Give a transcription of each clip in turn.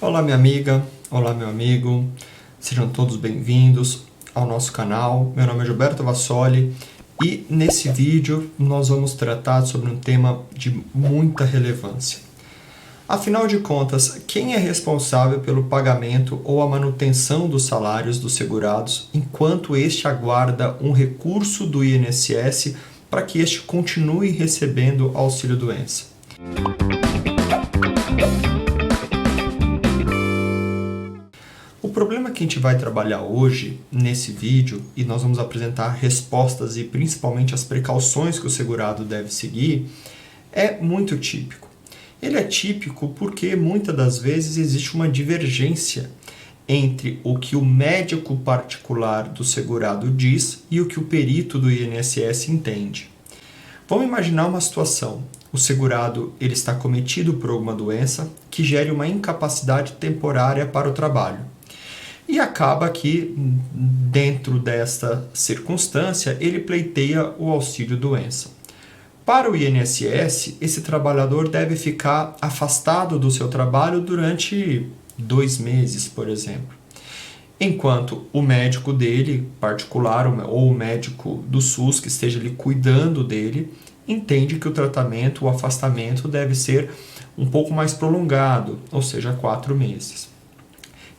Olá, minha amiga, olá, meu amigo, sejam todos bem-vindos ao nosso canal. Meu nome é Gilberto Vassoli e nesse vídeo nós vamos tratar sobre um tema de muita relevância. Afinal de contas, quem é responsável pelo pagamento ou a manutenção dos salários dos segurados enquanto este aguarda um recurso do INSS para que este continue recebendo auxílio-doença? O problema que a gente vai trabalhar hoje, nesse vídeo, e nós vamos apresentar respostas e principalmente as precauções que o segurado deve seguir, é muito típico. Ele é típico porque muitas das vezes existe uma divergência entre o que o médico particular do segurado diz e o que o perito do INSS entende. Vamos imaginar uma situação. O segurado ele está cometido por alguma doença que gere uma incapacidade temporária para o trabalho. E acaba que, dentro desta circunstância, ele pleiteia o auxílio-doença. Para o INSS, esse trabalhador deve ficar afastado do seu trabalho durante 2 meses, por exemplo. Enquanto o médico dele, particular, ou o médico do SUS que esteja ali cuidando dele, entende que o tratamento, o afastamento deve ser um pouco mais prolongado, ou seja, 4 meses.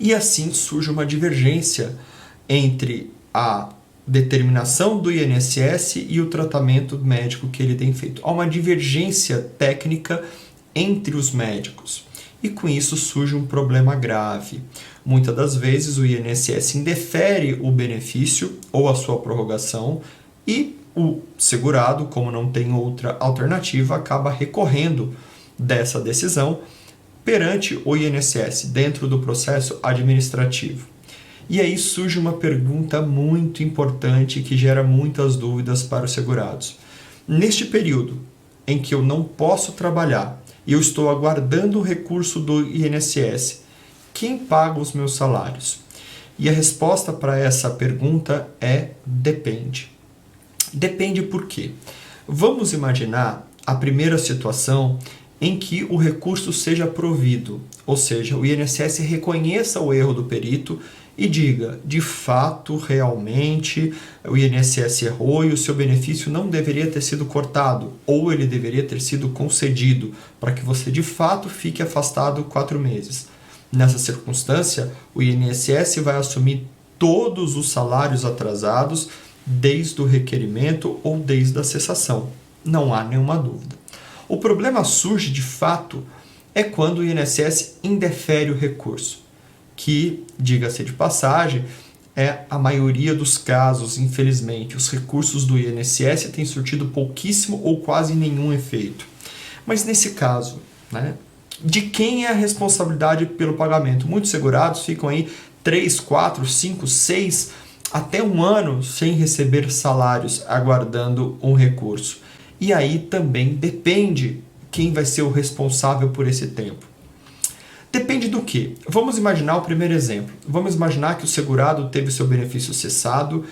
E assim surge uma divergência entre a determinação do INSS e o tratamento médico que ele tem feito. Há uma divergência técnica entre os médicos. E com isso surge um problema grave. Muitas das vezes o INSS indefere o benefício ou a sua prorrogação e o segurado, como não tem outra alternativa, acaba recorrendo dessa decisão perante o INSS, dentro do processo administrativo. E aí surge uma pergunta muito importante que gera muitas dúvidas para os segurados. Neste período em que eu não posso trabalhar e eu estou aguardando o recurso do INSS, quem paga os meus salários? E a resposta para essa pergunta é depende. Depende por quê? Vamos imaginar a primeira situação em que o recurso seja provido, ou seja, o INSS reconheça o erro do perito e diga, de fato, realmente, o INSS errou e o seu benefício não deveria ter sido cortado, ou ele deveria ter sido concedido, para que você, de fato, fique afastado 4 meses. Nessa circunstância, o INSS vai assumir todos os salários atrasados desde o requerimento ou desde a cessação. Não há nenhuma dúvida. O problema surge, de fato, é quando o INSS indefere o recurso, que, diga-se de passagem, é a maioria dos casos, infelizmente. Os recursos do INSS têm surtido pouquíssimo ou quase nenhum efeito. Mas nesse caso, de quem é a responsabilidade pelo pagamento? Muitos segurados ficam aí 3, 4, 5, 6, até 1 ano sem receber salários, aguardando um recurso. E aí também depende quem vai ser o responsável por esse tempo. Depende do quê? Vamos imaginar o primeiro exemplo. Vamos imaginar que o segurado teve seu benefício cessado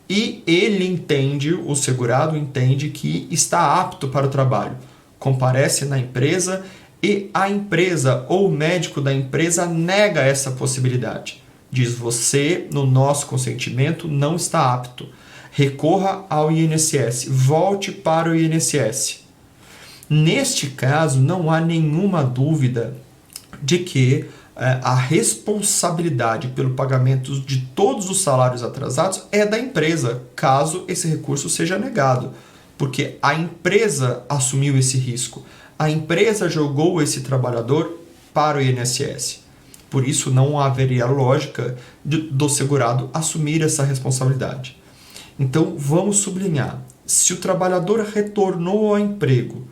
e ele entende, o segurado entende que está apto para o trabalho. Comparece na empresa e a empresa ou o médico da empresa nega essa possibilidade. Diz, você, no nosso consentimento, não está apto. Recorra ao INSS, volte para o INSS. Neste caso, não há nenhuma dúvida de que a responsabilidade pelo pagamento de todos os salários atrasados é da empresa, caso esse recurso seja negado, porque a empresa assumiu esse risco, a empresa jogou esse trabalhador para o INSS. Por isso, não haveria lógica do segurado assumir essa responsabilidade. Então, vamos sublinhar, se o trabalhador retornou ao emprego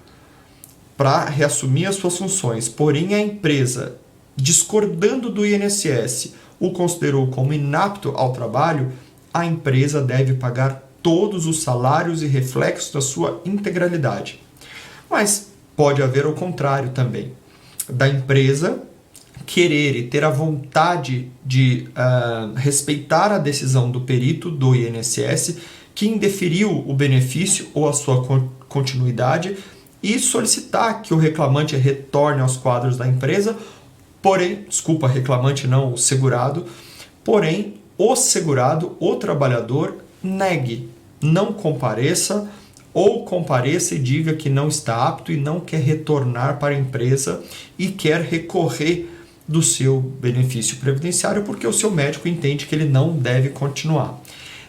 para reassumir as suas funções, porém a empresa, discordando do INSS, o considerou como inapto ao trabalho, a empresa deve pagar todos os salários e reflexos da sua integralidade. Mas pode haver o contrário também, da empresa querer e ter a vontade de respeitar a decisão do perito do INSS que indeferiu o benefício ou a sua continuidade e solicitar que o reclamante retorne aos quadros da empresa Porém, desculpa, reclamante não, o segurado, porém, o segurado, o trabalhador, negue, não compareça ou compareça e diga que não está apto e não quer retornar para a empresa e quer recorrer do seu benefício previdenciário porque o seu médico entende que ele não deve continuar.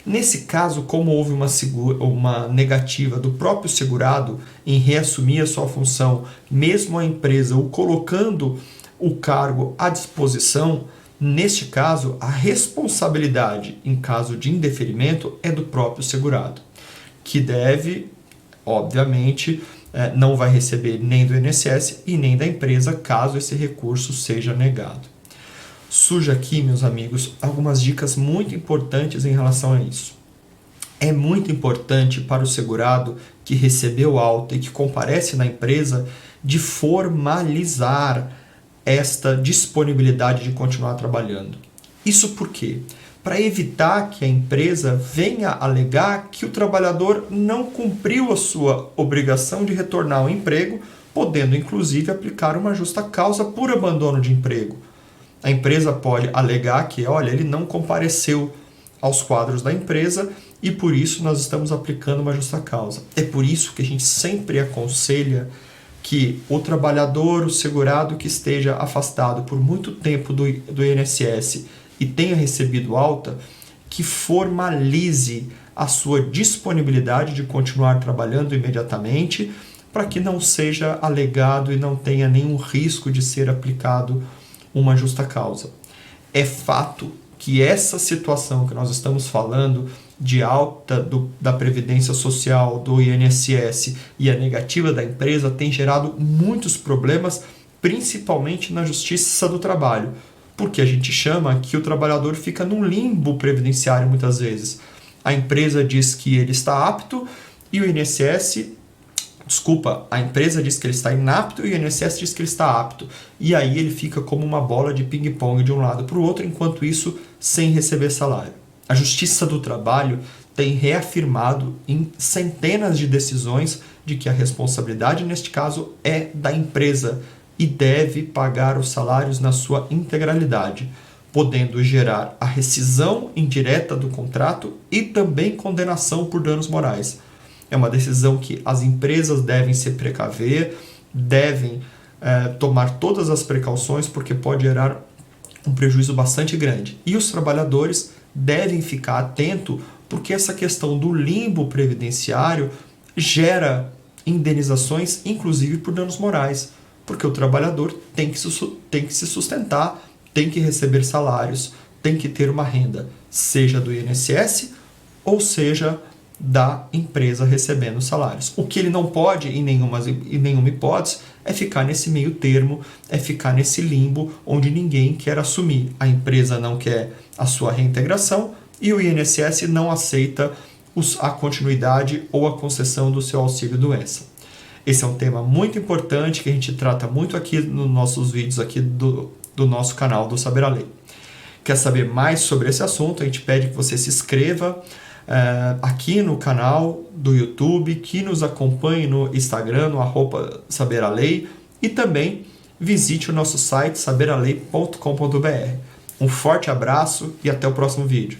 Nesse caso, como houve uma negativa do próprio segurado em reassumir a sua função, mesmo a empresa o colocando o cargo à disposição, neste caso, a responsabilidade em caso de indeferimento é do próprio segurado, que deve, obviamente, não vai receber nem do INSS e nem da empresa caso esse recurso seja negado. Surge aqui, meus amigos, algumas dicas muito importantes em relação a isso. É muito importante para o segurado que recebeu alta e que comparece na empresa de formalizar esta disponibilidade de continuar trabalhando. Isso por quê? Para evitar que a empresa venha alegar que o trabalhador não cumpriu a sua obrigação de retornar ao emprego, podendo inclusive aplicar uma justa causa por abandono de emprego. A empresa pode alegar que, olha, ele não compareceu aos quadros da empresa e por isso nós estamos aplicando uma justa causa. É por isso que a gente sempre aconselha que o trabalhador, o segurado que esteja afastado por muito tempo do INSS e tenha recebido alta, que formalize a sua disponibilidade de continuar trabalhando imediatamente para que não seja alegado e não tenha nenhum risco de ser aplicado uma justa causa. É fato que essa situação que nós estamos falando de alta da Previdência Social, do INSS e a negativa da empresa tem gerado muitos problemas, principalmente na Justiça do Trabalho, porque a gente chama que o trabalhador fica num limbo previdenciário muitas vezes. A empresa diz que ele está apto e o INSS... Desculpa, a empresa diz que ele está inapto e o INSS diz que ele está apto. E aí ele fica como uma bola de ping-pong de um lado para o outro, enquanto isso, sem receber salário. A Justiça do Trabalho tem reafirmado em centenas de decisões de que a responsabilidade, neste caso, é da empresa e deve pagar os salários na sua integralidade, podendo gerar a rescisão indireta do contrato e também condenação por danos morais. É uma decisão que as empresas devem se precaver, devem tomar todas as precauções, porque pode gerar um prejuízo bastante grande. E os trabalhadores devem ficar atentos, porque essa questão do limbo previdenciário gera indenizações, inclusive por danos morais, porque o trabalhador tem que se sustentar, tem que receber salários, tem que ter uma renda, seja do INSS ou seja da empresa recebendo salários. O que ele não pode, em nenhuma hipótese, é ficar nesse meio termo, é ficar nesse limbo onde ninguém quer assumir. A empresa não quer a sua reintegração e o INSS não aceita a continuidade ou a concessão do seu auxílio-doença. Esse é um tema muito importante que a gente trata muito aqui nos nossos vídeos aqui do nosso canal do Saber a Lei. Quer saber mais sobre esse assunto? A gente pede que você se inscreva aqui no canal do YouTube, que nos acompanhe no Instagram, no @saberalei, e também visite o nosso site saberalei.com.br. Um forte abraço e até o próximo vídeo.